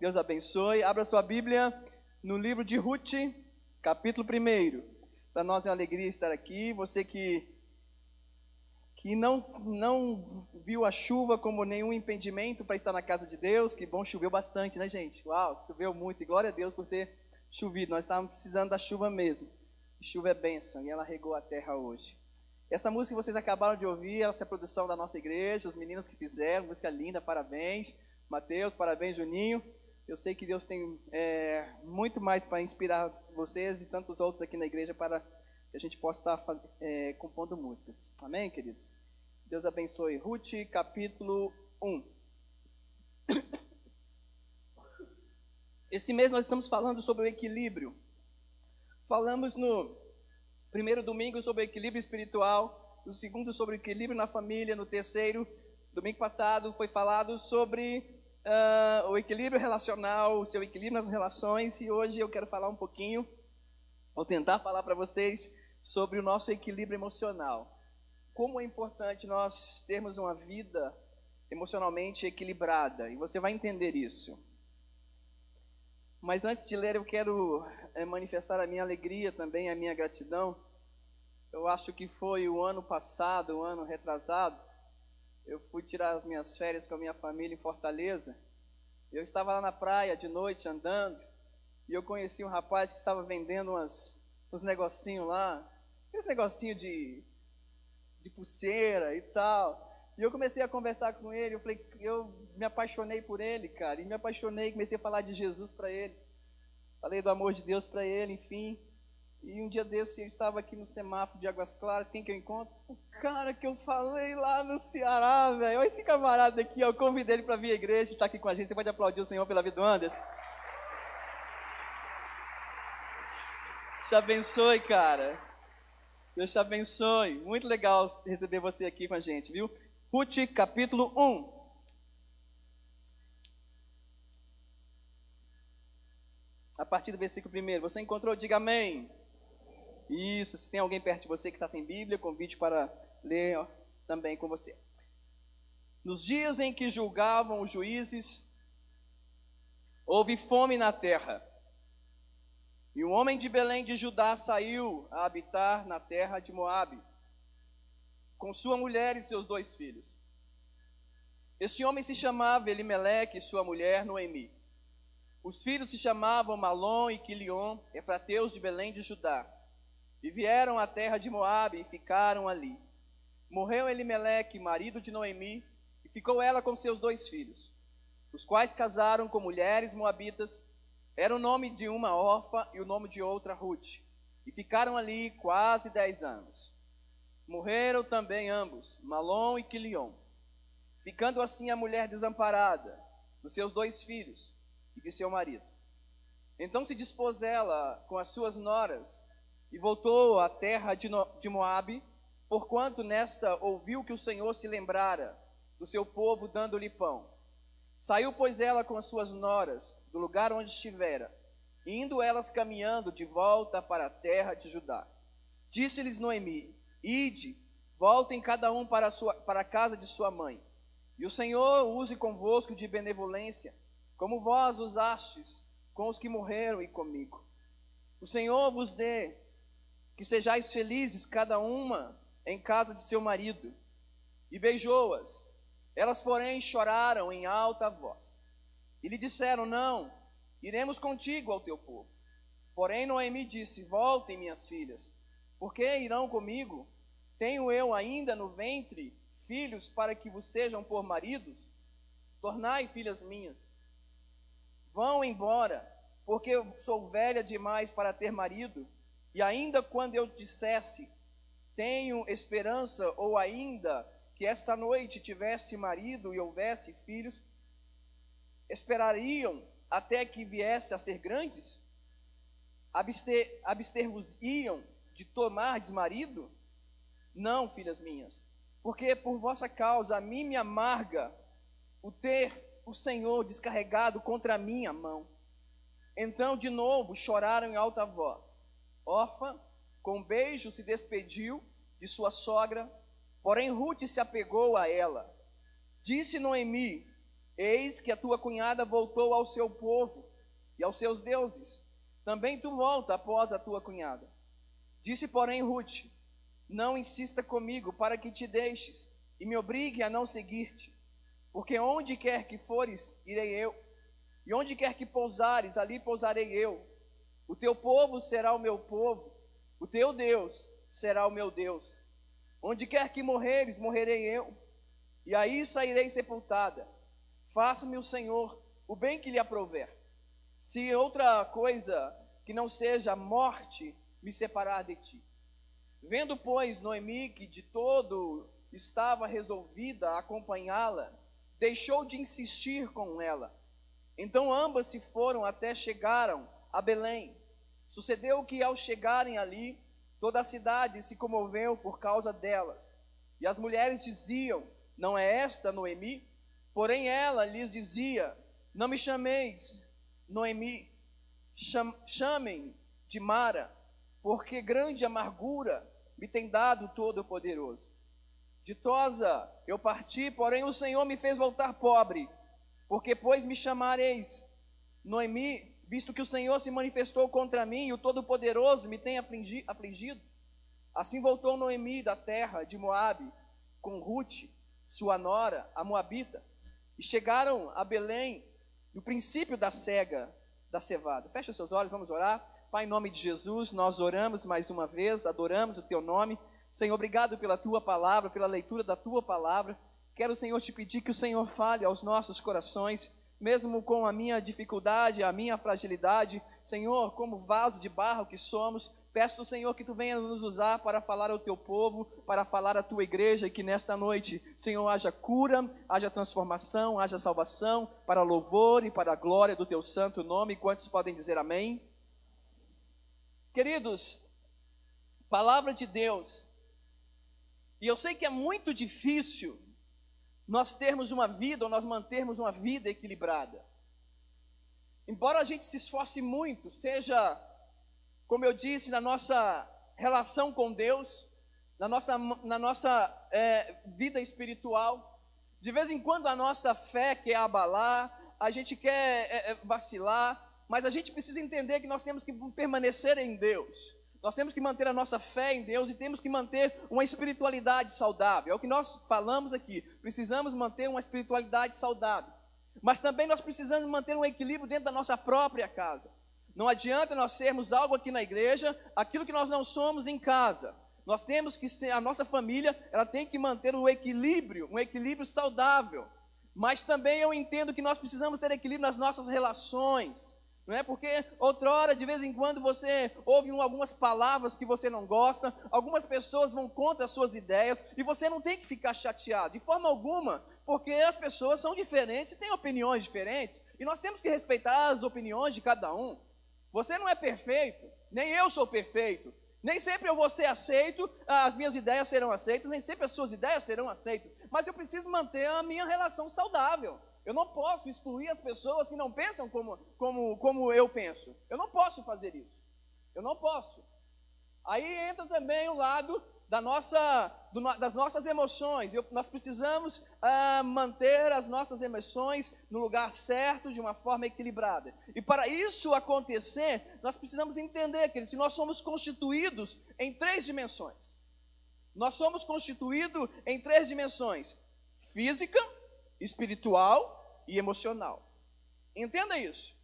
Deus abençoe. Abra sua Bíblia no livro de Ruth, capítulo 1. Para nós é uma alegria estar aqui. Você que não viu a chuva como nenhum impedimento para estar na casa de Deus. Que bom, choveu bastante, né, gente? Uau, choveu muito. E glória a Deus por ter chovido. Nós estávamos precisando da chuva mesmo. E chuva é bênção e ela regou a terra hoje. Essa música que vocês acabaram de ouvir, essa é a produção da nossa igreja, os meninos que fizeram, música linda, parabéns. Mateus, parabéns, Juninho. Eu sei que Deus tem muito mais para inspirar vocês e tantos outros aqui na igreja para que a gente possa estar compondo músicas. Amém, queridos? Deus abençoe. Ruth, capítulo 1. Esse mês nós estamos falando sobre o equilíbrio. Falamos no primeiro domingo sobre o equilíbrio espiritual, no segundo sobre o equilíbrio na família, no terceiro, domingo passado, foi falado sobre o equilíbrio relacional, o seu equilíbrio nas relações, e hoje eu quero falar um pouquinho, vou tentar falar para vocês sobre o nosso equilíbrio emocional. Como é importante nós termos uma vida emocionalmente equilibrada, e você vai entender isso. Mas antes de ler, eu quero manifestar a minha alegria também, a minha gratidão. Eu acho que foi o ano passado, o ano retrasado, eu fui tirar as minhas férias com a minha família em Fortaleza. Eu estava lá na praia de noite andando e eu conheci um rapaz que estava vendendo uns negocinhos lá, aqueles negocinhos de pulseira e tal. E eu comecei a conversar com ele, eu me apaixonei por ele, cara, e me apaixonei, comecei a falar de Jesus para ele. Falei do amor de Deus para ele, enfim. E um dia desse eu estava aqui no semáforo de Águas Claras, quem que eu encontro? O cara que eu falei lá no Ceará, velho. Olha esse camarada aqui, eu convidei ele para vir à igreja, está aqui com a gente. Você pode aplaudir o Senhor pela vida do Anderson? Deus te abençoe, cara. Deus te abençoe. Muito legal receber você aqui com a gente, viu? Ruth, capítulo 1. A partir do versículo 1. Você encontrou? Diga amém. Isso, se tem alguém perto de você que está sem Bíblia, convite para ler também com você. Nos dias em que julgavam os juízes, houve fome na terra. E um homem de Belém de Judá saiu a habitar na terra de Moabe, com sua mulher e seus 2 filhos. Esse homem se chamava Elimeleque e sua mulher Noemi. Os filhos se chamavam Malom e Quilion, efrateus de Belém de Judá. E vieram à terra de Moabe e ficaram ali. Morreu Elimeleque, marido de Noemi, e ficou ela com seus 2 filhos, os quais casaram com mulheres moabitas. Era o nome de uma Orfa e o nome de outra Ruth. E ficaram ali quase 10 anos. Morreram também ambos, Malom e Quilion, ficando assim a mulher desamparada dos seus 2 filhos e de seu marido. Então se dispôs ela com as suas noras e voltou à terra de Moabe, porquanto nesta ouviu que o Senhor se lembrara do seu povo, dando-lhe pão. Saiu, pois, ela com as suas noras do lugar onde estivera, indo elas caminhando de volta para a terra de Judá. Disse-lhes Noemi: Ide, voltem cada um para a casa de sua mãe. E o Senhor use convosco de benevolência, como vós usastes com os que morreram e comigo. O Senhor vos dê que sejais felizes cada uma em casa de seu marido. E beijou-as. Elas, porém, choraram em alta voz. E lhe disseram: Não, iremos contigo ao teu povo. Porém Noemi disse: Voltem, minhas filhas, porque irão comigo? Tenho eu ainda no ventre filhos para que vos sejam por maridos? Tornai, filhas minhas. Vão embora, porque eu sou velha demais para ter marido. E ainda quando eu dissesse: tenho esperança, ou ainda que esta noite tivesse marido e houvesse filhos, esperariam até que viesse a ser grandes? Abster-vos-iam de tomardes marido? Não, filhas minhas, porque por vossa causa a mim me amarga o ter o Senhor descarregado contra a minha mão. Então de novo choraram em alta voz. Orfa, com beijo, se despediu de sua sogra, porém Ruth se apegou a ela. Disse Noemi: Eis que a tua cunhada voltou ao seu povo e aos seus deuses. Também tu volta após a tua cunhada. Disse, porém, Ruth: não insista comigo para que te deixes e me obrigue a não seguir-te, porque onde quer que fores, irei eu, e onde quer que pousares, ali pousarei eu. O teu povo será o meu povo, o teu Deus será o meu Deus. Onde quer que morreres, morrerei eu, e aí sairei sepultada. Faça-me o Senhor o bem que lhe aprouver. Se outra coisa que não seja a morte me separar de ti. Vendo, pois, Noemi que de todo estava resolvida a acompanhá-la, deixou de insistir com ela. Então ambas se foram até chegaram a Belém. Sucedeu que ao chegarem ali, toda a cidade se comoveu por causa delas. E as mulheres diziam: não é esta Noemi? Porém ela lhes dizia: não me chameis Noemi, chamem de Mara, porque grande amargura me tem dado Todo-Poderoso. Ditosa eu parti, porém o Senhor me fez voltar pobre. Porque pois me chamareis Noemi, visto que o Senhor se manifestou contra mim e o Todo-Poderoso me tem afligido? Assim voltou Noemi da terra de Moabe com Ruth, sua nora, a moabita, e chegaram a Belém no princípio da cega da cevada. Fecha seus olhos, vamos orar. Pai, em nome de Jesus, nós oramos mais uma vez, adoramos o teu nome. Senhor, obrigado pela tua palavra, pela leitura da tua palavra. Quero, Senhor, te pedir que o Senhor fale aos nossos corações, mesmo com a minha dificuldade, a minha fragilidade. Senhor, como vaso de barro que somos, peço, Senhor, que tu venha nos usar para falar ao teu povo, para falar à tua igreja, e que nesta noite, Senhor, haja cura, haja transformação, haja salvação, para louvor e para a glória do teu santo nome. Quantos podem dizer amém? Queridos, palavra de Deus. E eu sei que é muito difícil nós termos uma vida, ou nós mantermos uma vida equilibrada. Embora a gente se esforce muito, seja, como eu disse, na nossa relação com Deus, na nossa vida espiritual, de vez em quando a nossa fé quer abalar, a gente quer vacilar, mas a gente precisa entender que nós temos que permanecer em Deus. Nós temos que manter a nossa fé em Deus e temos que manter uma espiritualidade saudável. É o que nós falamos aqui. Precisamos manter uma espiritualidade saudável. Mas também nós precisamos manter um equilíbrio dentro da nossa própria casa. Não adianta nós sermos algo aqui na igreja, aquilo que nós não somos em casa. Nós temos que ser, a nossa família, ela tem que manter um equilíbrio saudável. Mas também eu entendo que nós precisamos ter equilíbrio nas nossas relações. Não é? Porque outrora, de vez em quando, você ouve algumas palavras que você não gosta, algumas pessoas vão contra as suas ideias, e você não tem que ficar chateado, de forma alguma, porque as pessoas são diferentes, têm opiniões diferentes, e nós temos que respeitar as opiniões de cada um. Você não é perfeito, nem eu sou perfeito, nem sempre eu vou ser aceito, as minhas ideias serão aceitas, nem sempre as suas ideias serão aceitas, mas eu preciso manter a minha relação saudável. Eu não posso excluir as pessoas que não pensam como eu penso. Eu não posso fazer isso. Eu não posso. Aí entra também o lado das nossas emoções. Nós precisamos manter as nossas emoções no lugar certo, de uma forma equilibrada. E para isso acontecer, nós precisamos entender que nós somos constituídos em 3 dimensões. Nós somos constituídos em 3 dimensões: física, espiritual e emocional. Entenda isso.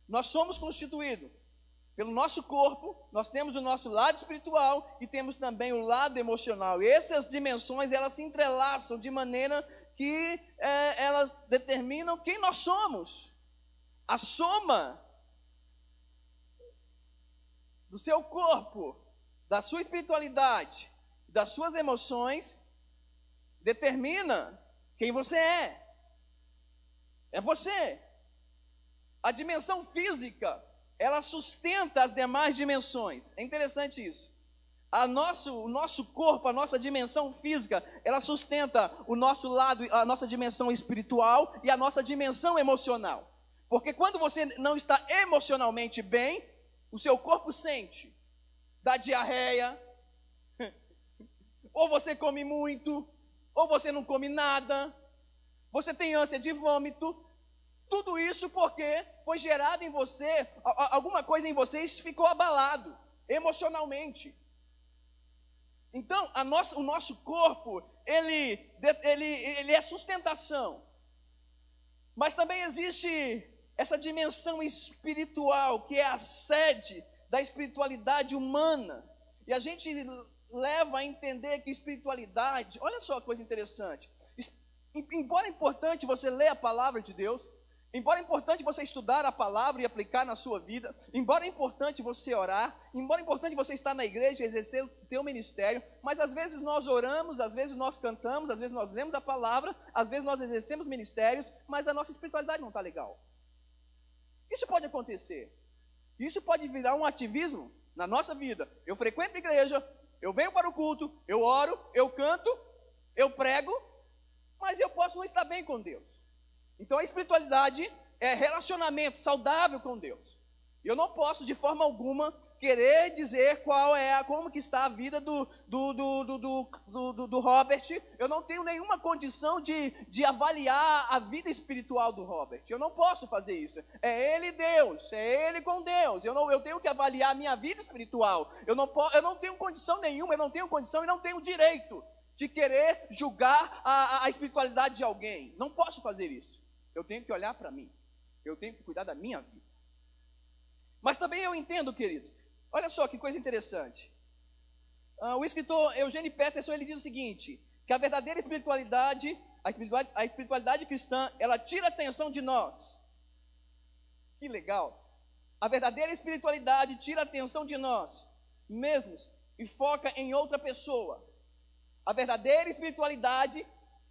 Nós somos constituídos pelo nosso corpo, nós temos o nosso lado espiritual e temos também o lado emocional. E essas dimensões, elas se entrelaçam de maneira que elas determinam quem nós somos. A soma do seu corpo, da sua espiritualidade, das suas emoções, determina quem você é. É você. A dimensão física, ela sustenta as demais dimensões. É interessante isso. O nosso corpo, a nossa dimensão física, ela sustenta o nosso lado, a nossa dimensão espiritual e a nossa dimensão emocional. Porque quando você não está emocionalmente bem, o seu corpo sente. Dá diarreia, ou você come muito, ou você não come nada, você tem ânsia de vômito, Tudo isso porque foi gerado em você, alguma coisa em vocês ficou abalado emocionalmente. Então, o nosso corpo, ele é sustentação. Mas também existe essa dimensão espiritual, que é a sede da espiritualidade humana. E a gente leva a entender que espiritualidade, olha só a coisa interessante. Embora é importante você ler a palavra de Deus, embora é importante você estudar a palavra e aplicar na sua vida, embora é importante você orar, embora é importante você estar na igreja e exercer o teu ministério, mas às vezes nós oramos, às vezes nós cantamos, às vezes nós lemos a palavra, às vezes nós exercemos ministérios, mas a nossa espiritualidade não está legal. Isso pode acontecer. Isso pode virar um ativismo na nossa vida. Eu frequento a igreja, eu venho para o culto, eu oro, eu canto, eu prego, mas eu posso não estar bem com Deus. Então a espiritualidade é relacionamento saudável com Deus. Eu não posso de forma alguma querer dizer como que está a vida do Robert. Eu não tenho nenhuma condição de avaliar a vida espiritual do Robert. Eu não posso fazer isso. É ele Deus, é ele com Deus. Eu tenho que avaliar a minha vida espiritual. Eu não tenho condição nenhuma, eu não tenho condição e não tenho direito de querer julgar a espiritualidade de alguém. Não posso fazer isso. Eu tenho que olhar para mim. Eu tenho que cuidar da minha vida. Mas também eu entendo, queridos. Olha só que coisa interessante. O escritor Eugene Peterson, ele diz o seguinte, que a verdadeira espiritualidade, a espiritualidade cristã, ela tira a atenção de nós. Que legal. A verdadeira espiritualidade tira a atenção de nós mesmos e foca em outra pessoa. A verdadeira espiritualidade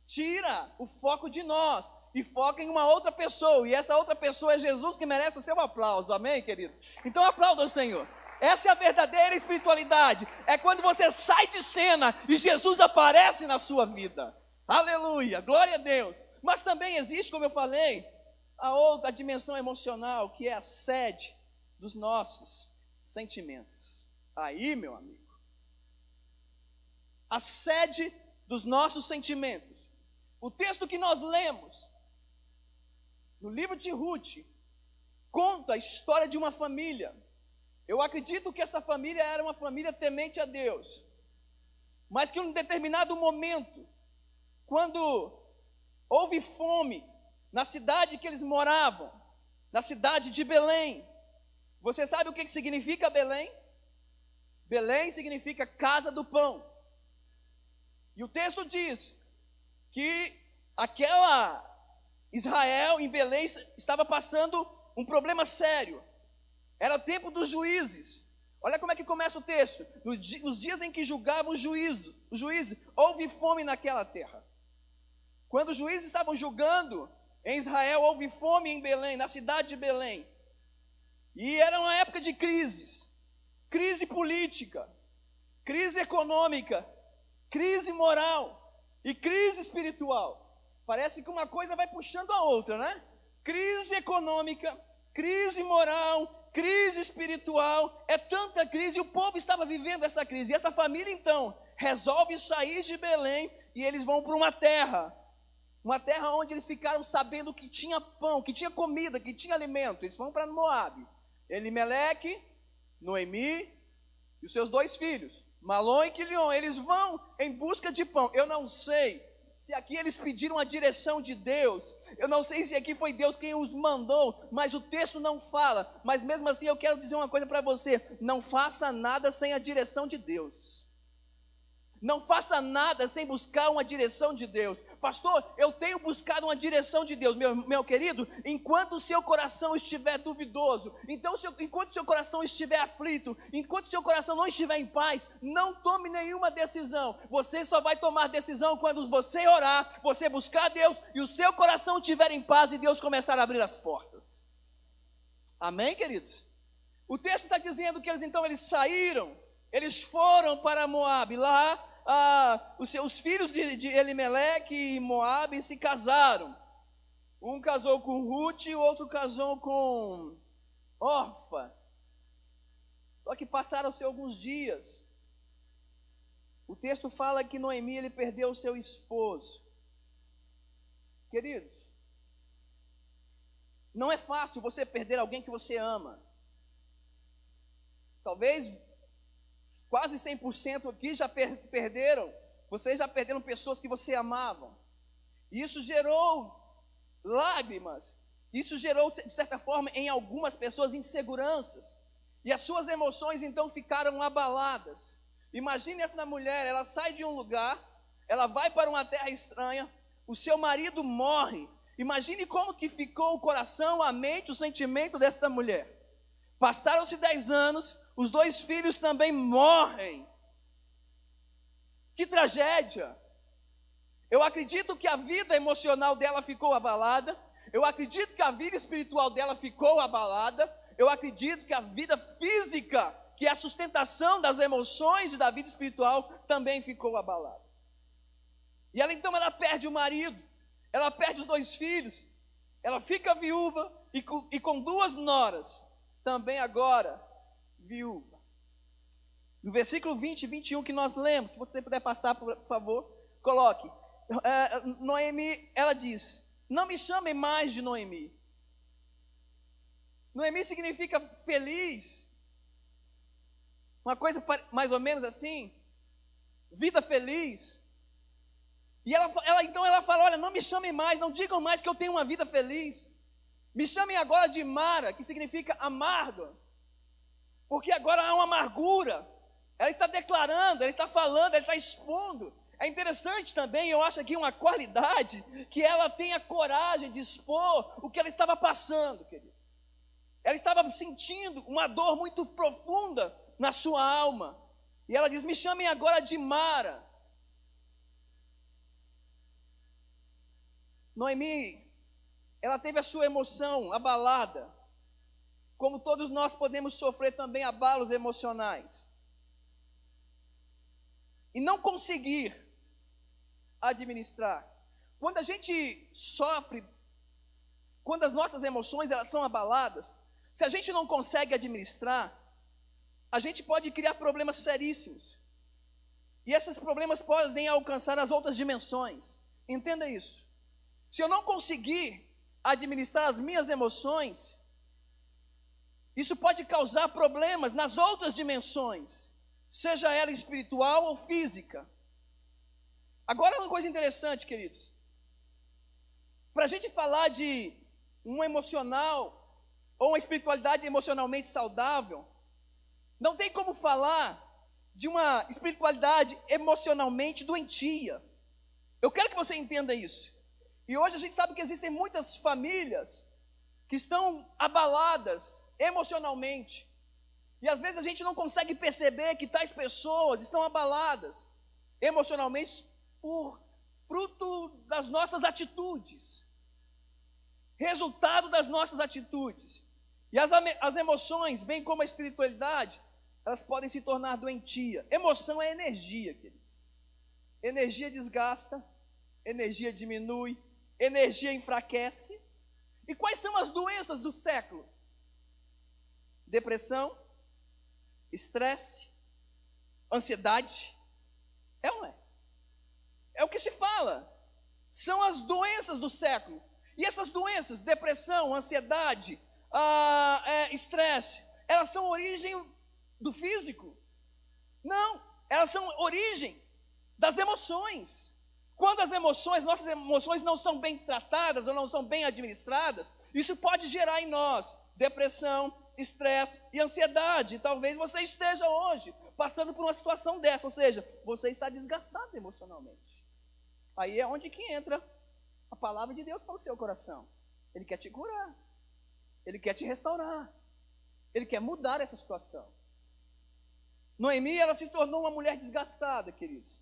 tira o foco de nós e foca em uma outra pessoa. E essa outra pessoa é Jesus, que merece o seu aplauso. Amém, querido? Então aplauda o Senhor. Essa é a verdadeira espiritualidade. É quando você sai de cena e Jesus aparece na sua vida. Aleluia, glória a Deus. Mas também existe, como eu falei, a outra dimensão emocional, que é a sede dos nossos sentimentos. Aí, meu amigo, a sede dos nossos sentimentos. O texto que nós lemos no livro de Ruth conta a história de uma família. Eu acredito que essa família era uma família temente a Deus, mas que em um determinado momento, quando houve fome na cidade que eles moravam, na cidade de Belém. Você sabe o que significa Belém? Belém significa casa do pão. E o texto diz que aquela Israel em Belém estava passando um problema sério. Era o tempo dos juízes. Olha como é que começa o texto. Nos dias em que julgavam os juízes, houve fome naquela terra. Quando os juízes estavam julgando em Israel, houve fome em Belém, na cidade de Belém. E era uma época de crises. Crise política, crise econômica, crise moral e crise espiritual. Parece que uma coisa vai puxando a outra, né? Crise econômica, crise moral, crise espiritual. É tanta crise e o povo estava vivendo essa crise. E essa família então resolve sair de Belém e eles vão para uma terra onde eles ficaram sabendo que tinha pão, que tinha comida, que tinha alimento. Eles vão para Moabe. Elimeleque, Noemi e os seus 2 filhos, Malom e Quilion, eles vão em busca de pão. Eu não sei se aqui eles pediram a direção de Deus, eu não sei se aqui foi Deus quem os mandou, mas o texto não fala. Mas mesmo assim eu quero dizer uma coisa para você: não faça nada sem a direção de Deus. Não faça nada sem buscar uma direção de Deus. Pastor, eu tenho buscado uma direção de Deus. Meu querido, enquanto o seu coração estiver duvidoso, enquanto o seu coração estiver aflito, enquanto o seu coração não estiver em paz, não tome nenhuma decisão. Você só vai tomar decisão quando você orar, você buscar Deus e o seu coração estiver em paz e Deus começar a abrir as portas. Amém, queridos? O texto está dizendo que eles saíram, eles foram para Moabe. Lá os filhos de Elimeleque e Moabe se casaram. Um casou com Ruth e o outro casou com Orfa. Só que passaram-se alguns dias. O texto fala que Noemi ele perdeu o seu esposo. Queridos, Não é fácil você perder alguém que você ama. Talvez quase 100% aqui já perderam. Vocês já perderam pessoas que você amava. E isso gerou lágrimas. Isso gerou, de certa forma, em algumas pessoas, inseguranças. E as suas emoções, então, ficaram abaladas. Imagine essa mulher, ela sai de um lugar, ela vai para uma terra estranha, o seu marido morre. Imagine como que ficou o coração, a mente, o sentimento desta mulher. Passaram-se 10 anos, os 2 filhos também morrem. Que tragédia! Eu acredito que a vida emocional dela ficou abalada. Eu acredito que a vida espiritual dela ficou abalada. Eu acredito que a vida física, que é a sustentação das emoções e da vida espiritual, também ficou abalada. E ela então perde o marido, ela perde os 2 filhos, ela fica viúva e com 2 noras, também agora viúva. No versículo 20 e 21 que nós lemos, se você puder passar, por favor, coloque. Noemi, ela diz: não me chamem mais de Noemi. Noemi significa feliz, uma coisa mais ou menos assim, vida feliz. E ela fala: olha, não me chamem mais, não digam mais que eu tenho uma vida feliz. Me chamem agora de Mara, que significa amarga, porque agora há uma amargura. Ela está declarando, ela está falando, ela está expondo. É interessante também, eu acho aqui uma qualidade, que ela tenha coragem de expor o que ela estava passando, querido. Ela estava sentindo uma dor muito profunda na sua alma. E ela diz: me chamem agora de Mara. Noemi, ela teve a sua emoção abalada, como todos nós podemos sofrer também abalos emocionais. E não conseguir administrar. Quando a gente sofre, quando as nossas emoções elas são abaladas, se a gente não consegue administrar, a gente pode criar problemas seríssimos. E esses problemas podem alcançar as outras dimensões. Entenda isso. Se eu não conseguir administrar as minhas emoções, isso pode causar problemas nas outras dimensões, seja ela espiritual ou física. Agora, uma coisa interessante, queridos. Para a gente falar de um emocional ou uma espiritualidade emocionalmente saudável, não tem como falar de uma espiritualidade emocionalmente doentia. Eu quero que você entenda isso. E hoje a gente sabe que existem muitas famílias que estão abaladas emocionalmente. E às vezes a gente não consegue perceber que tais pessoas estão abaladas emocionalmente por fruto das nossas atitudes, resultado das nossas atitudes. E as emoções, bem como a espiritualidade, elas podem se tornar doentia. Emoção é energia, queridos. Energia desgasta, energia diminui, energia enfraquece. E quais são as doenças do século? Depressão, estresse, ansiedade. É ou não é? É o que se fala. São as doenças do século. E essas doenças, depressão, ansiedade, estresse, elas são origem do físico? Não, elas são origem das emoções. Quando as emoções, nossas emoções não são bem tratadas ou não são bem administradas, isso pode gerar em nós depressão, estresse e ansiedade. E talvez você esteja hoje passando por uma situação dessa, ou seja, você está desgastado emocionalmente. Aí é onde que entra a palavra de Deus para o seu coração. Ele quer te curar, ele quer te restaurar, ele quer mudar essa situação. Noemi, ela se tornou uma mulher desgastada, queridos.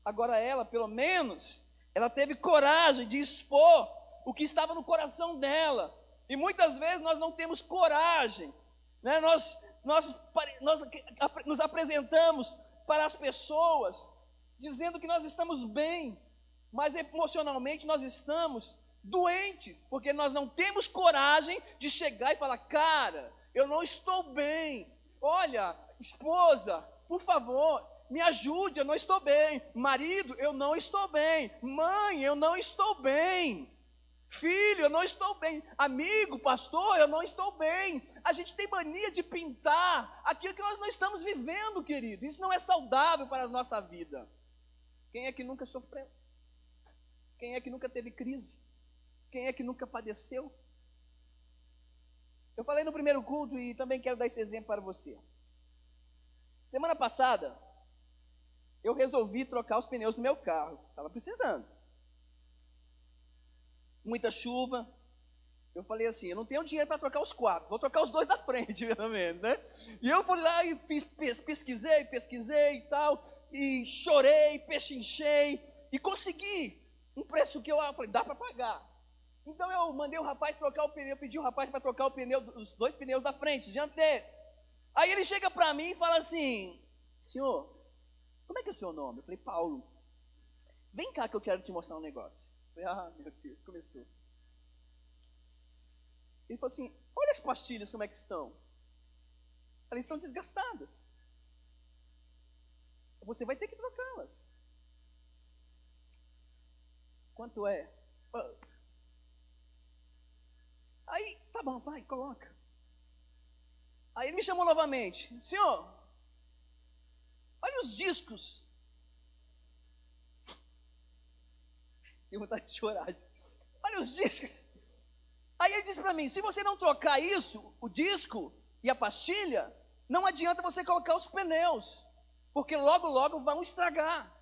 Agora ela, pelo menos, ela teve coragem de expor o que estava no coração dela. E muitas vezes nós não temos coragem, né? Nós nos apresentamos para as pessoas dizendo que nós estamos bem, mas emocionalmente nós estamos doentes, porque nós não temos coragem de chegar e falar: cara, eu não estou bem. Olha, esposa, por favor, me ajude, eu não estou bem. Marido, eu não estou bem. Mãe, eu não estou bem. Filho, eu não estou bem. Amigo, pastor, eu não estou bem. A gente tem mania de pintar aquilo que nós não estamos vivendo, querido. Isso não é saudável para a nossa vida. Quem é que nunca sofreu? Quem é que nunca teve crise? Quem é que nunca padeceu? Eu falei no primeiro culto e também quero dar esse exemplo para você. Semana passada, eu resolvi trocar os pneus do meu carro. Estava precisando. Muita chuva. Eu falei assim, eu não tenho dinheiro para trocar os 4, vou trocar os 2 da frente, pelo menos, né? E eu fui lá e pesquisei e tal, e chorei, pechinchei, e consegui um preço que eu falei, dá para pagar. Então eu mandei o rapaz trocar o pneu, pedi o rapaz para trocar o pneu, os 2 pneus da frente, dianteiro. Aí ele chega para mim e fala assim, senhor, como é que é o seu nome? Eu falei, Paulo. Vem cá que eu quero te mostrar um negócio. Eu falei, meu Deus, começou. Ele falou assim, olha as pastilhas como é que estão. Elas estão desgastadas. Você vai ter que trocá-las. Quanto é? Aí, tá bom, vai, coloca. Aí ele me chamou novamente. Senhor, olha os discos. Tenho vontade de chorar. Olha os discos. Aí ele disse para mim, se você não trocar isso, o disco e a pastilha, não adianta você colocar os pneus, porque logo, logo vão estragar.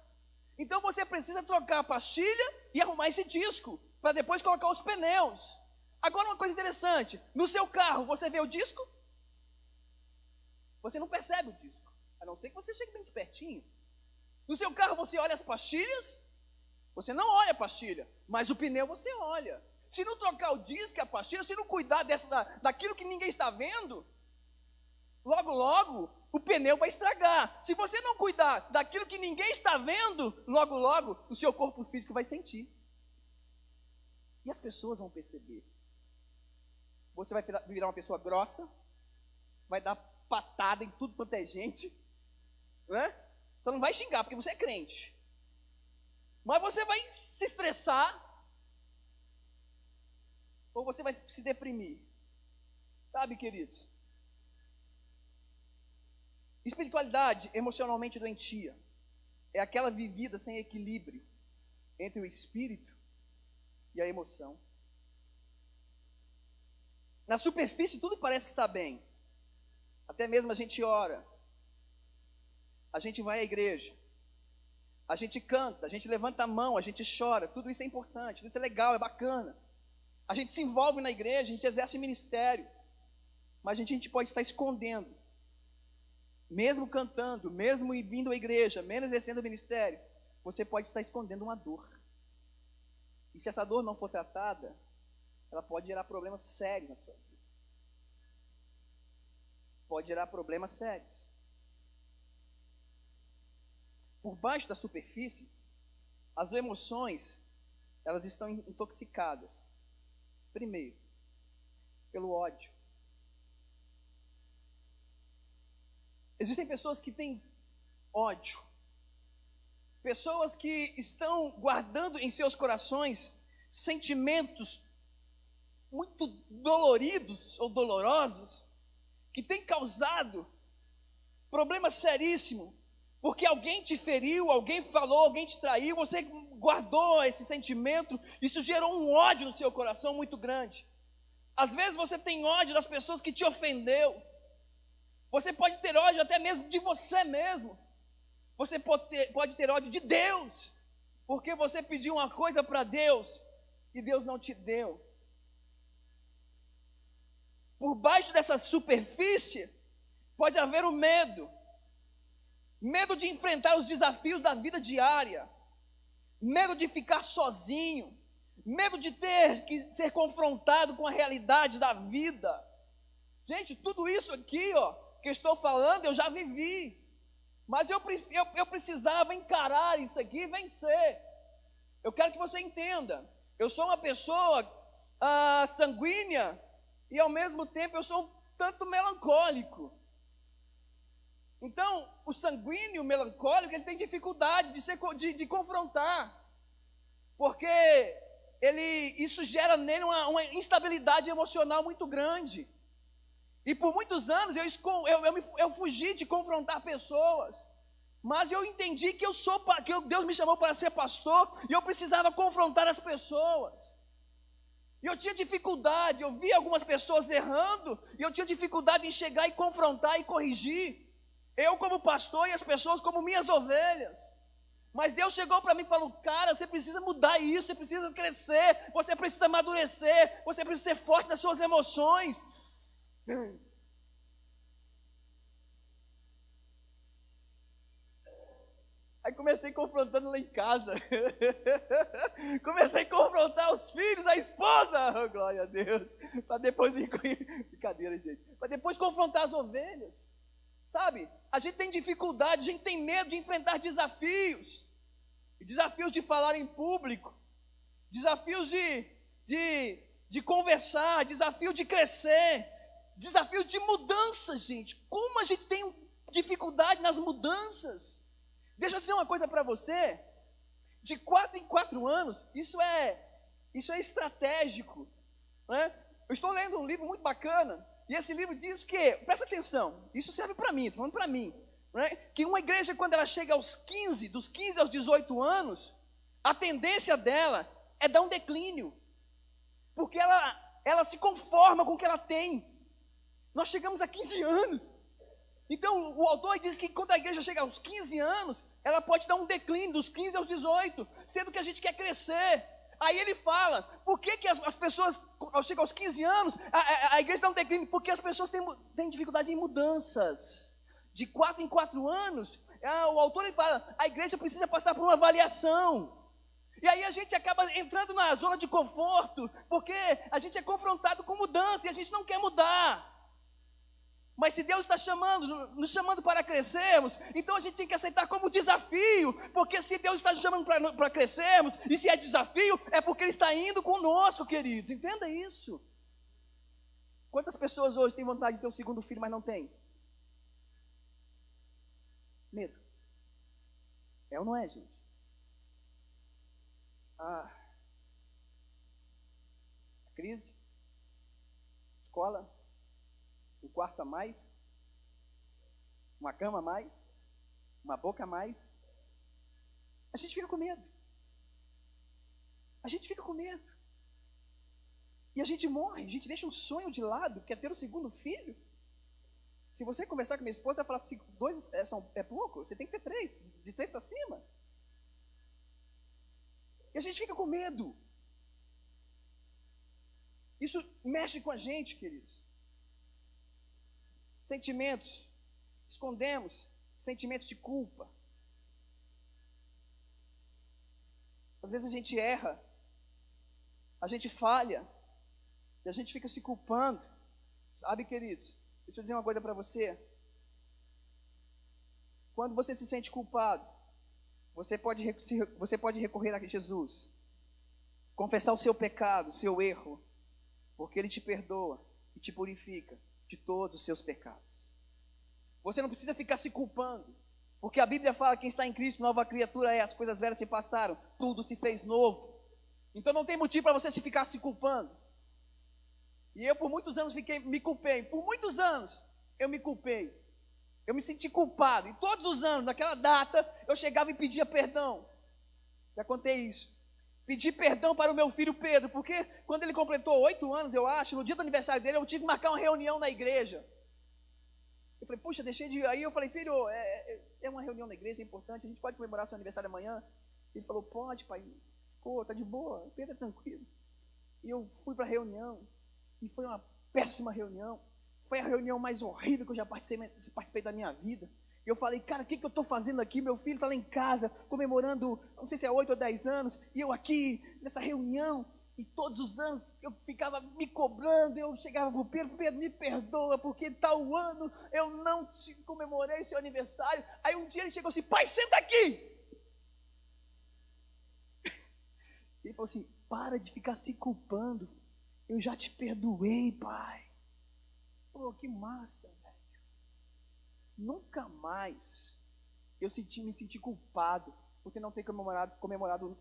Então você precisa trocar a pastilha e arrumar esse disco, para depois colocar os pneus. Agora uma coisa interessante, no seu carro você vê o disco? Você não percebe o disco, a não ser que você chegue bem de pertinho. No seu carro você olha as pastilhas? Você não olha a pastilha, mas o pneu você olha. Se não trocar o disco e a pastilha, se não cuidar daquilo que ninguém está vendo, logo, logo, o pneu vai estragar. Se você não cuidar daquilo que ninguém está vendo, logo, logo, o seu corpo físico vai sentir. E as pessoas vão perceber. Você vai virar uma pessoa grossa, vai dar patada em tudo quanto é gente, né? Você não vai xingar, porque você é crente. Mas você vai se estressar, ou você vai se deprimir. Sabe, queridos? Espiritualidade emocionalmente doentia é aquela vivida sem equilíbrio entre o espírito e a emoção. Na superfície tudo parece que está bem. Até mesmo a gente ora, a gente vai à igreja, a gente canta, a gente levanta a mão, a gente chora, tudo isso é importante, tudo isso é legal, é bacana. A gente se envolve na igreja, a gente exerce ministério, mas a gente pode estar escondendo, mesmo cantando, mesmo vindo à igreja, mesmo exercendo o ministério, você pode estar escondendo uma dor. E se essa dor não for tratada, ela pode gerar problemas sérios na sua vida. Pode gerar problemas sérios. Por baixo da superfície, as emoções, elas estão intoxicadas. Primeiro, pelo ódio. Existem pessoas que têm ódio. Pessoas que estão guardando em seus corações sentimentos muito doloridos ou dolorosos, que têm causado problemas seríssimos, porque alguém te feriu, alguém falou, alguém te traiu, você guardou esse sentimento, isso gerou um ódio no seu coração muito grande. Às vezes você tem ódio das pessoas que te ofendeu. Você pode ter ódio até mesmo de você mesmo. Você pode ter ódio de Deus, porque você pediu uma coisa para Deus e Deus não te deu. Por baixo dessa superfície pode haver o medo. Medo de enfrentar os desafios da vida diária. Medo de ficar sozinho. Medo de ter que ser confrontado com a realidade da vida. Gente, tudo isso aqui, que eu estou falando, eu já vivi. Mas eu precisava encarar isso aqui e vencer. Eu quero que você entenda. Eu sou uma pessoa sanguínea e ao mesmo tempo eu sou um tanto melancólico. Então, o sanguíneo, o melancólico, ele tem dificuldade de confrontar. Porque isso gera nele uma instabilidade emocional muito grande. E por muitos anos eu fugi de confrontar pessoas. Mas eu entendi que Deus me chamou para ser pastor e eu precisava confrontar as pessoas. E eu tinha dificuldade, eu via algumas pessoas errando e eu tinha dificuldade em chegar e confrontar e corrigir. Eu como pastor e as pessoas como minhas ovelhas. Mas Deus chegou para mim e falou: cara, você precisa mudar isso, você precisa crescer, você precisa amadurecer, você precisa ser forte nas suas emoções. Aí comecei confrontando lá em casa. Comecei a confrontar os filhos, a esposa. Oh, glória a Deus. Para depois brincadeira, gente. Para depois confrontar as ovelhas. Sabe? A gente tem dificuldade, a gente tem medo de enfrentar desafios. Desafios de falar em público. Desafios de conversar, desafios de crescer. Desafios de mudanças, gente. Como a gente tem dificuldade nas mudanças. Deixa eu dizer uma coisa para você, de 4 em 4 anos, isso é estratégico, né? Eu estou lendo um livro muito bacana, e esse livro diz que, presta atenção, isso serve para mim, estou falando para mim, né? Que uma igreja, quando ela chega aos 15, dos 15 aos 18 anos, a tendência dela é dar um declínio, porque ela se conforma com o que ela tem. Nós chegamos a 15 anos. Então, o autor diz que quando a igreja chega aos 15 anos, ela pode dar um declínio dos 15 aos 18, sendo que a gente quer crescer. Aí ele fala, por que as pessoas, ao chegar aos 15 anos, a igreja dá um declínio? Porque as pessoas têm dificuldade em mudanças. De 4 em 4 anos, o autor ele fala, a igreja precisa passar por uma avaliação. E aí a gente acaba entrando na zona de conforto, porque a gente é confrontado com mudança e a gente não quer mudar. Mas se Deus está nos chamando para crescermos, então a gente tem que aceitar como desafio, porque se Deus está nos chamando para crescermos, e se é desafio, é porque Ele está indo conosco, queridos, entenda isso. Quantas pessoas hoje têm vontade de ter um segundo filho, mas não tem? Medo. É ou não é, gente? Crise, escola, um quarto a mais, uma cama a mais, uma boca a mais. A gente fica com medo. A gente fica com medo. E a gente morre, a gente deixa um sonho de lado, que é ter o segundo filho. Se você conversar com minha esposa, ela vai falar assim, 2 é pouco, você tem que ter 3, de 3 para cima. E a gente fica com medo. Isso mexe com a gente, queridos. Sentimentos, escondemos sentimentos de culpa. Às vezes a gente erra, a gente falha, e a gente fica se culpando. Sabe, queridos, deixa eu dizer uma coisa para você. Quando você se sente culpado, você pode recorrer a Jesus, confessar o seu pecado, o seu erro, porque Ele te perdoa e te purifica de todos os seus pecados. Você não precisa ficar se culpando, porque a Bíblia fala que quem está em Cristo, nova criatura é, as coisas velhas se passaram, tudo se fez novo. Então não tem motivo para você ficar se culpando. E eu por muitos anos me culpei, por muitos anos eu me culpei. Eu me senti culpado, e todos os anos, naquela data, eu chegava e pedia perdão. Já contei isso. Pedi perdão para o meu filho Pedro, porque quando ele completou 8 anos, eu acho, no dia do aniversário dele, eu tive que marcar uma reunião na igreja. Eu falei, puxa, deixei de ir. Aí eu falei, filho, é uma reunião na igreja, é importante, a gente pode comemorar seu aniversário amanhã? Ele falou, pode, pai. Pô, tá de boa, Pedro é tranquilo. E eu fui para a reunião, e foi uma péssima reunião. Foi a reunião mais horrível que eu já participei da minha vida. Eu falei, cara, o que eu estou fazendo aqui? Meu filho está lá em casa, comemorando, não sei se é 8 ou 10 anos, e eu aqui, nessa reunião, e todos os anos eu ficava me cobrando, eu chegava para o Pedro, Pedro, me perdoa, porque tal ano eu não te comemorei seu aniversário. Aí um dia ele chegou assim, pai, senta aqui! Ele falou assim, para de ficar se culpando, eu já te perdoei, pai. Pô, que massa, velho. Nunca mais eu me senti culpado por ter não ter comemorado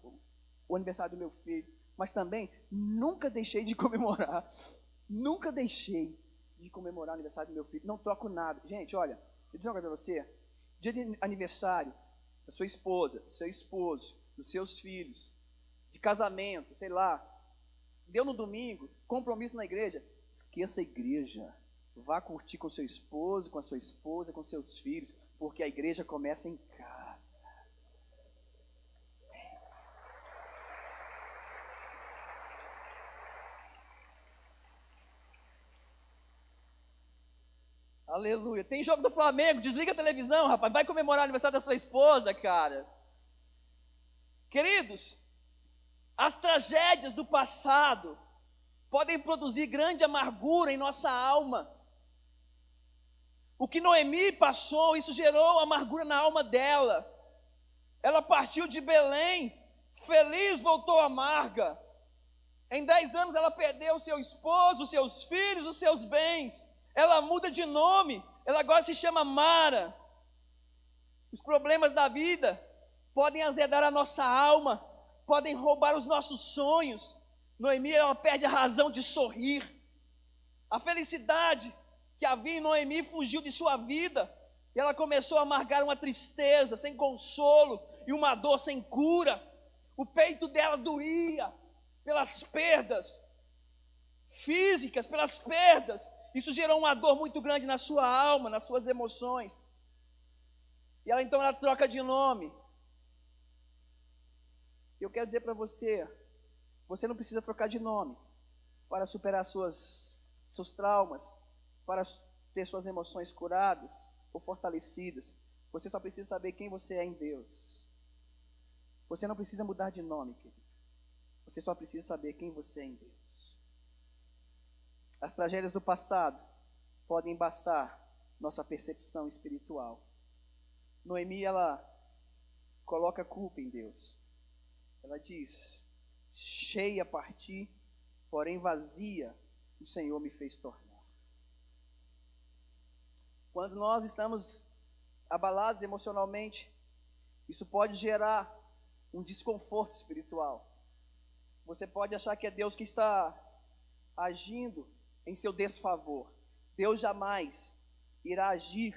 o aniversário do meu filho. mas também nunca deixei de comemorar. Nunca deixei de comemorar o aniversário do meu filho. Não troco nada. Gente, olha, eu digo uma coisa para você. Dia de aniversário da sua esposa, do seu esposo, dos seus filhos, de casamento, sei lá. Deu no domingo, compromisso na igreja. Esqueça a igreja. Vá curtir com seu esposo, com a sua esposa, com seus filhos, porque a igreja começa em casa. Aleluia. Tem jogo do Flamengo, desliga a televisão, rapaz. Vai comemorar o aniversário da sua esposa, cara. Queridos, as tragédias do passado podem produzir grande amargura em nossa alma. O que Noemi passou, isso gerou amargura na alma dela. Ela partiu de Belém, feliz, voltou amarga. Em 10 anos ela perdeu o seu esposo, os seus filhos, os seus bens. Ela muda de nome, ela agora se chama Mara. Os problemas da vida podem azedar a nossa alma, podem roubar os nossos sonhos. Noemi, ela perde a razão de sorrir. A felicidade que havia em Noemi fugiu de sua vida, e ela começou a amargar uma tristeza sem consolo, e uma dor sem cura. O peito dela doía, pelas perdas físicas, pelas perdas. Isso gerou uma dor muito grande na sua alma, nas suas emoções. E ela então ela troca de nome. Eu quero dizer para você, você não precisa trocar de nome para superar seus traumas, para ter suas emoções curadas ou fortalecidas. Você só precisa saber quem você é em Deus. Você não precisa mudar de nome, querido. Você só precisa saber quem você é em Deus. As tragédias do passado podem embaçar nossa percepção espiritual. Noemi, ela coloca a culpa em Deus. Ela diz: cheia parti, porém vazia o Senhor me fez tornar. Quando nós estamos abalados emocionalmente, isso pode gerar um desconforto espiritual. Você pode achar que é Deus que está agindo em seu desfavor. Deus jamais irá agir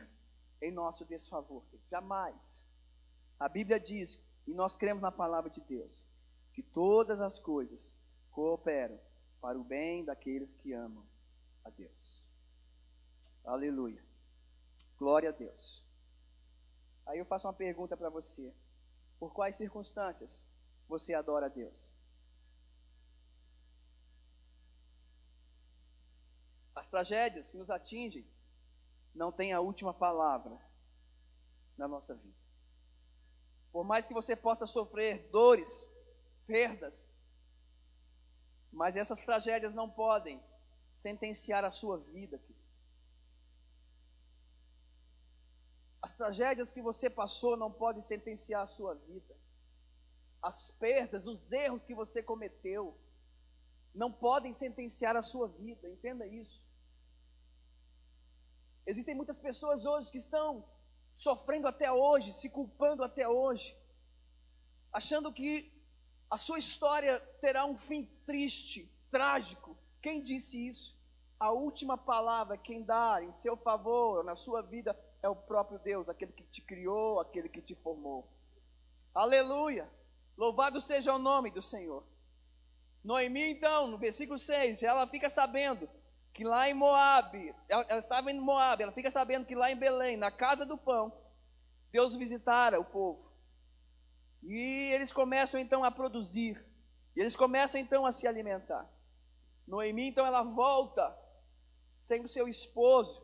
em nosso desfavor. Jamais. A Bíblia diz, e nós cremos na palavra de Deus, que todas as coisas cooperam para o bem daqueles que amam a Deus. Aleluia. Glória a Deus. Aí eu faço uma pergunta para você. Por quais circunstâncias você adora a Deus? As tragédias que nos atingem não têm a última palavra na nossa vida. Por mais que você possa sofrer dores, perdas, mas essas tragédias não podem sentenciar a sua vida, querido. As tragédias que você passou não podem sentenciar a sua vida. As perdas, os erros que você cometeu não podem sentenciar a sua vida, entenda isso. Existem muitas pessoas hoje que estão sofrendo até hoje, se culpando até hoje, achando que a sua história terá um fim triste, trágico. Quem disse isso? A última palavra, quem dá em seu favor, na sua vida, é o próprio Deus, aquele que te criou, aquele que te formou. Aleluia! Louvado seja o nome do Senhor. Noemi, então, no versículo 6, ela fica sabendo que lá em Moabe, ela estava em Moabe, ela fica sabendo que lá em Belém, na casa do pão, Deus visitara o povo. E eles começam então a produzir, e eles começam então a se alimentar. Noemi, então, ela volta sem o seu esposo,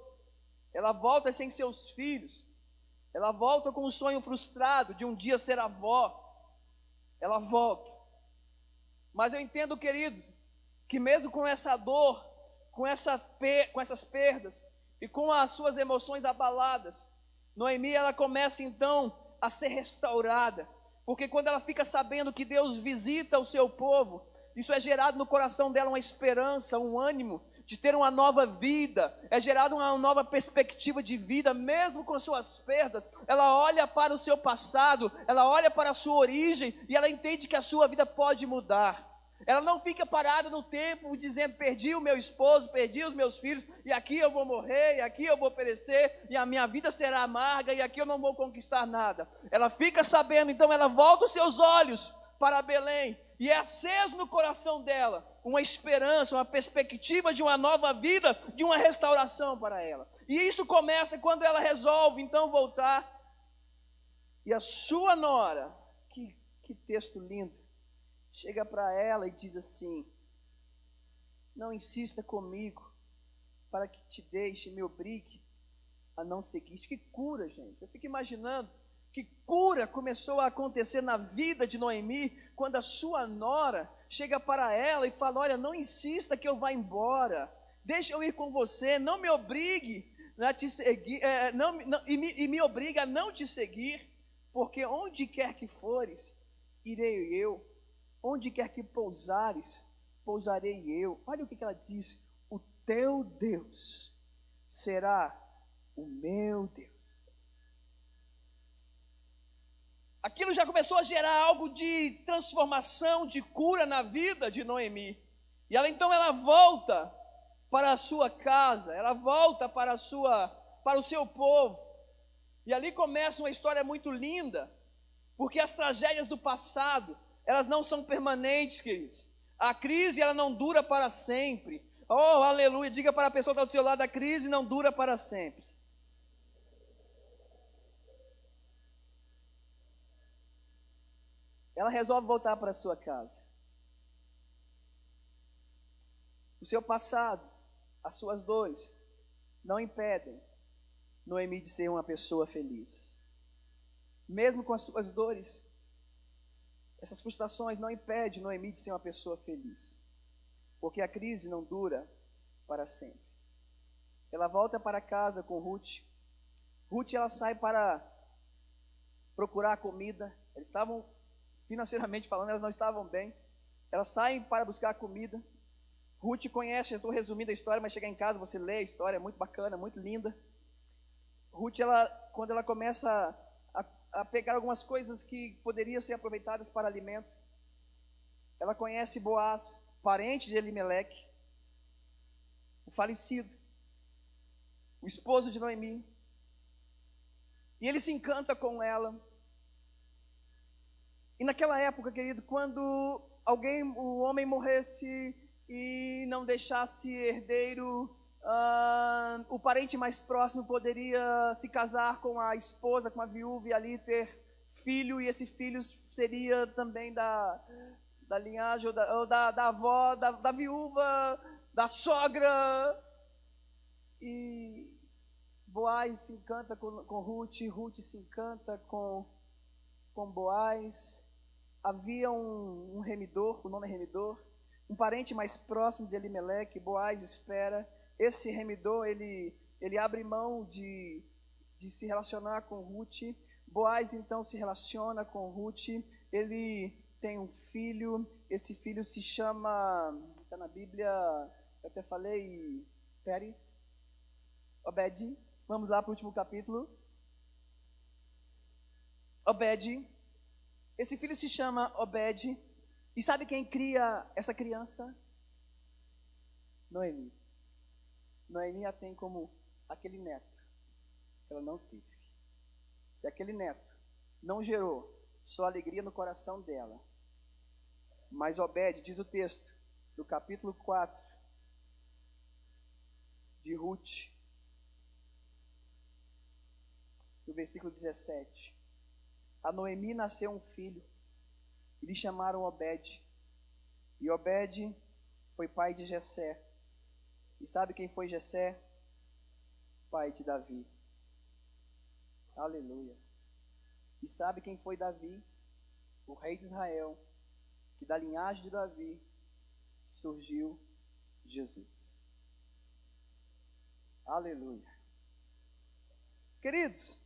ela volta sem seus filhos, ela volta com um sonho frustrado de um dia ser avó, ela volta. Mas eu entendo, querido, que mesmo com essa dor, com essas perdas e com as suas emoções abaladas, Noemi, ela começa então a ser restaurada, porque quando ela fica sabendo que Deus visita o seu povo, isso é gerado no coração dela uma esperança, um ânimo de ter uma nova vida, é gerado uma nova perspectiva de vida, mesmo com suas perdas. Ela olha para o seu passado, ela olha para a sua origem, e ela entende que a sua vida pode mudar. Ela não fica parada no tempo dizendo: perdi o meu esposo, perdi os meus filhos, e aqui eu vou morrer, e aqui eu vou perecer, e a minha vida será amarga, e aqui eu não vou conquistar nada. Ela fica sabendo, então ela volta os seus olhos para Belém, e é aceso no coração dela uma esperança, uma perspectiva de uma nova vida, de uma restauração para ela. E isso começa quando ela resolve então voltar, e a sua nora, que texto lindo, chega para ela e diz assim: não insista comigo para que te deixe, me obrigue a não seguir. Que cura, gente. Eu fico imaginando que cura começou a acontecer na vida de Noemi, quando a sua nora chega para ela e fala: olha, não insista que eu vá embora, deixa eu ir com você, não me obrigue a te seguir, e me obriga a não te seguir, porque onde quer que fores, irei eu, onde quer que pousares, pousarei eu. Olha o que ela diz: o teu Deus será o meu Deus. Aquilo já começou a gerar algo de transformação, de cura na vida de Noemi. E ela então volta para a sua casa, ela volta para o seu povo. E ali começa uma história muito linda, porque as tragédias do passado, elas não são permanentes, queridos. A crise, ela não dura para sempre. Oh, aleluia, diga para a pessoa que está do seu lado: a crise não dura para sempre. Ela resolve voltar para a sua casa. O seu passado, as suas dores, não impedem Noemi de ser uma pessoa feliz. Mesmo com as suas dores, essas frustrações não impedem Noemi de ser uma pessoa feliz. Porque a crise não dura para sempre. Ela volta para casa com Ruth. Ruth, ela sai para procurar comida. Eles estavam, financeiramente falando, elas não estavam bem. Elas saem para buscar comida. Ruth conhece, eu estou resumindo a história, mas chegar em casa você lê a história, é muito bacana, muito linda. Ruth, quando ela começa a pegar algumas coisas que poderiam ser aproveitadas para alimento, ela conhece Boaz, parente de Elimeleque, o falecido, o esposo de Noemi, e ele se encanta com ela. E naquela época, querido, quando o homem morresse e não deixasse herdeiro, o parente mais próximo poderia se casar com a esposa, com a viúva, e ali ter filho, e esse filho seria também da linhagem, ou da avó, da viúva, da sogra. E Boaz se encanta com Ruth, Ruth se encanta com Boaz. Havia um remidor, o nome é remidor, um parente mais próximo de Elimeleque. Boaz espera. Esse remidor, ele abre mão de se relacionar com Ruth. Boaz então se relaciona com Ruth. Ele tem um filho. Esse filho se chama, está na Bíblia, eu até falei, Pérez, Obed. Vamos lá para o último capítulo. Obed. Esse filho se chama Obed. E sabe quem cria essa criança? Noemi. Noemi a tem como aquele neto que ela não teve. E aquele neto não gerou só alegria no coração dela, mas Obed, diz o texto do capítulo 4 de Ruth, no versículo 17. A Noemi nasceu um filho, e lhe chamaram Obed. E Obed foi pai de Jessé. E sabe quem foi Jessé? Pai de Davi. Aleluia. E sabe quem foi Davi? O rei de Israel, que da linhagem de Davi surgiu Jesus. Aleluia. Queridos,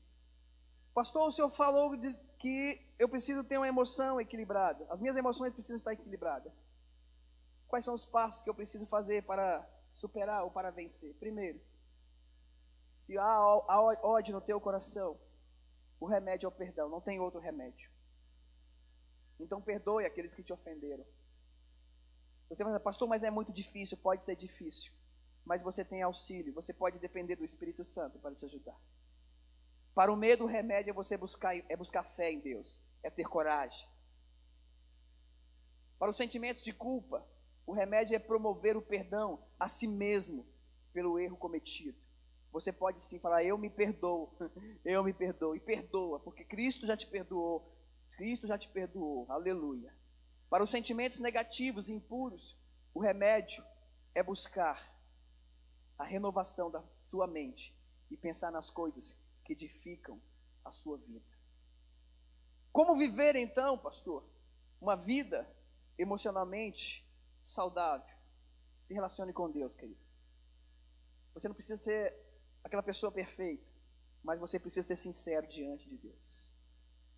pastor, o senhor falou que eu preciso ter uma emoção equilibrada. As minhas emoções precisam estar equilibradas. Quais são os passos que eu preciso fazer para superar ou para vencer? Primeiro, se há ódio no teu coração, o remédio é o perdão, não tem outro remédio. Então perdoe aqueles que te ofenderam. Você vai falar, pastor, mas é muito difícil. Pode ser difícil, mas você tem auxílio. Você pode depender do Espírito Santo para te ajudar. Para o medo, o remédio é buscar fé em Deus, é ter coragem. Para os sentimentos de culpa, o remédio é promover o perdão a si mesmo pelo erro cometido. Você pode sim falar, eu me perdoo, eu me perdoo, e perdoa, porque Cristo já te perdoou, Cristo já te perdoou, aleluia. Para os sentimentos negativos e impuros, o remédio é buscar a renovação da sua mente e pensar nas coisas que edificam a sua vida. Como viver então, pastor, uma vida emocionalmente saudável? Se relacione com Deus, querido. Você não precisa ser aquela pessoa perfeita, mas você precisa ser sincero diante de Deus.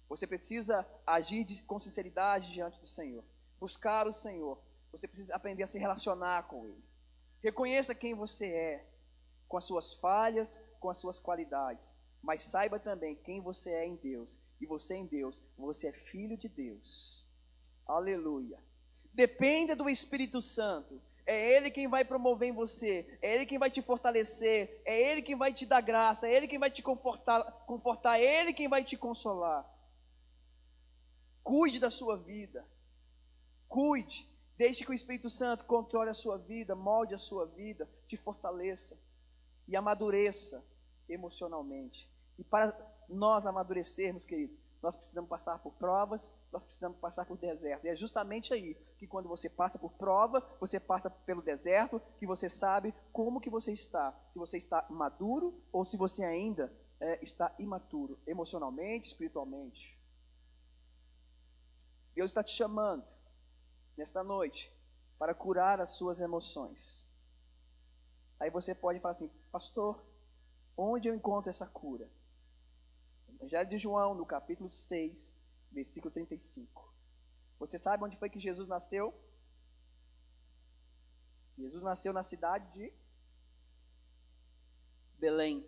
Você precisa agir com sinceridade diante do Senhor, buscar o Senhor. Você precisa aprender a se relacionar com Ele. Reconheça quem você é, com as suas falhas, com as suas qualidades, mas saiba também quem você é em Deus. E você em Deus, você é filho de Deus. Aleluia. Dependa do Espírito Santo. É Ele quem vai promover em você, é Ele quem vai te fortalecer, é Ele quem vai te dar graça, é Ele quem vai te confortar, é Ele quem vai te consolar. Cuide da sua vida, cuide, deixe que o Espírito Santo controle a sua vida, molde a sua vida, te fortaleça e amadureça emocionalmente. E para nós amadurecermos, querido, nós precisamos passar por provas, nós precisamos passar por deserto. E é justamente aí que quando você passa por prova, você passa pelo deserto, que você sabe como que você está. Se você está maduro ou se você ainda está imaturo, emocionalmente, espiritualmente. Deus está te chamando nesta noite para curar as suas emoções. Aí você pode falar assim, pastor, onde eu encontro essa cura? Evangelho de João, no capítulo 6, versículo 35. Você sabe onde foi que Jesus nasceu? Jesus nasceu na cidade de Belém.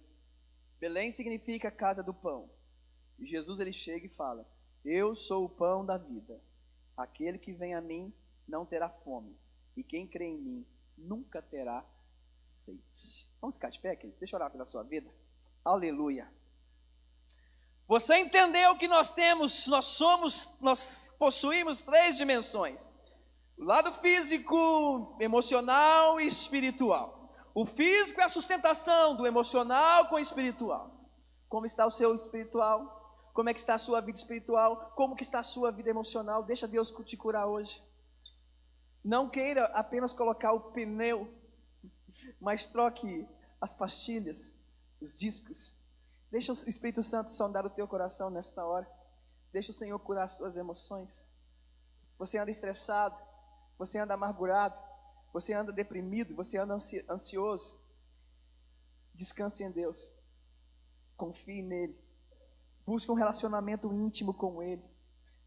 Belém significa casa do pão. E Jesus ele chega e fala, eu sou o pão da vida. Aquele que vem a mim não terá fome. E quem crê em mim nunca terá sede. Vamos ficar de pé, querido? Deixa eu orar pela sua vida. Aleluia. Você entendeu que nós possuímos 3 dimensões: o lado físico, emocional e espiritual. O físico é a sustentação do emocional com o espiritual. Como está o seu espiritual? Como é que está a sua vida espiritual? Como que está a sua vida emocional? Deixa Deus te curar hoje. Não queira apenas colocar o pneu, mas troque as pastilhas, os discos. Deixa o Espírito Santo sondar o teu coração nesta hora. Deixa o Senhor curar as suas emoções. Você anda estressado, você anda amargurado, você anda deprimido, você anda ansioso. Descanse em Deus. Confie nele. Busque um relacionamento íntimo com Ele.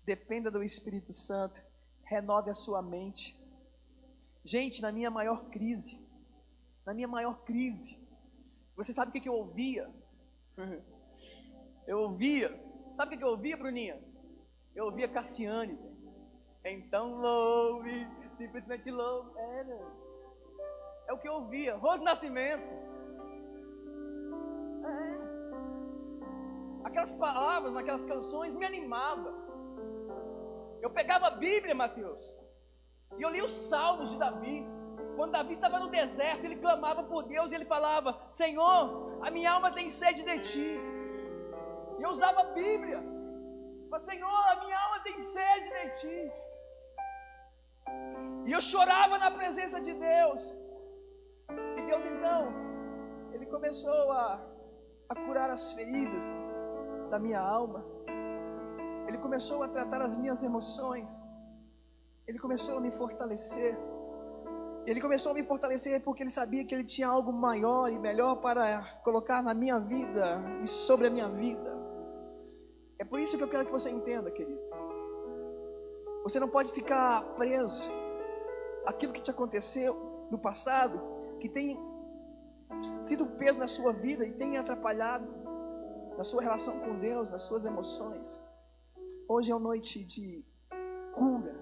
Dependa do Espírito Santo. Renove a sua mente. Gente, na minha maior crise, você sabe o que eu ouvia? Sabe o que eu ouvia, Bruninha? Eu ouvia Cassiane. Então louve, simplesmente louve. É o que eu ouvia. Rose Nascimento. Aquelas palavras, naquelas canções me animavam. Eu pegava a Bíblia, Mateus, e eu li os Salmos de Davi. Quando Davi estava no deserto, ele clamava por Deus e ele falava, Senhor, a minha alma tem sede de Ti. E eu usava a Bíblia. Mas, Senhor, a minha alma tem sede de Ti. E eu chorava na presença de Deus. E Deus então, Ele começou a curar as feridas da minha alma. Ele começou a tratar as minhas emoções. Ele começou a me fortalecer. Ele começou a me fortalecer porque Ele sabia que Ele tinha algo maior e melhor para colocar na minha vida e sobre a minha vida. É por isso que eu quero que você entenda, querido. Você não pode ficar preso àquilo que te aconteceu no passado, que tem sido um peso na sua vida e tem atrapalhado na sua relação com Deus, nas suas emoções. Hoje é uma noite de cura,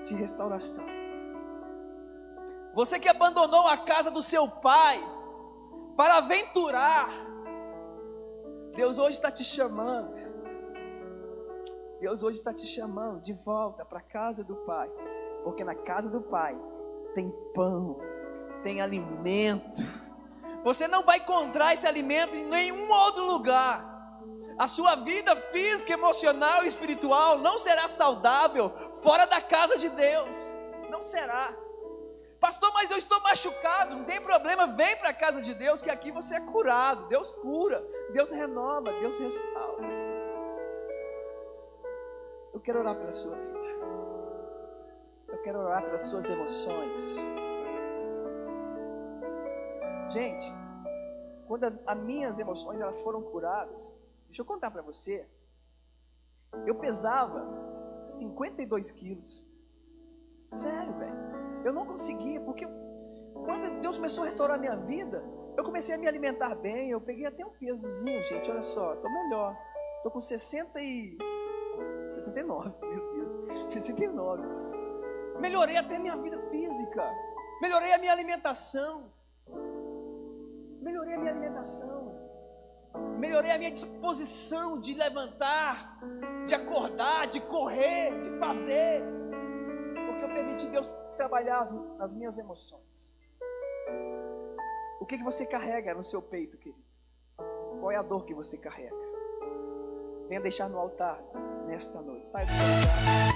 de restauração. Você que abandonou a casa do seu pai para aventurar, Deus hoje está te chamando. Deus hoje está te chamando de volta para a casa do Pai. Porque na casa do Pai tem pão, tem alimento. Você não vai encontrar esse alimento em nenhum outro lugar. A sua vida física, emocional e espiritual não será saudável fora da casa de Deus. Não será. Pastor, mas eu estou machucado. Não tem problema, vem para a casa de Deus, que aqui você é curado. Deus cura, Deus renova, Deus restaura. Eu quero orar pela sua vida. Eu quero orar pelas suas emoções. Gente, quando as minhas emoções elas foram curadas, deixa eu contar para você. Eu pesava 52 quilos. Sério, velho. Eu não conseguia, porque quando Deus começou a restaurar a minha vida, eu comecei a me alimentar bem. Eu peguei até um pesozinho, gente. Olha só, estou melhor. Estou com 69, meu Deus, 69. Melhorei até minha vida física. Melhorei a minha alimentação. Melhorei a minha alimentação. Melhorei a minha disposição de levantar, de acordar, de correr, de fazer. Porque eu permiti Deus trabalhar as minhas emoções. O que você carrega no seu peito, querido? Qual é a dor que você carrega? Venha deixar no altar nesta noite. Sai do seu lugar.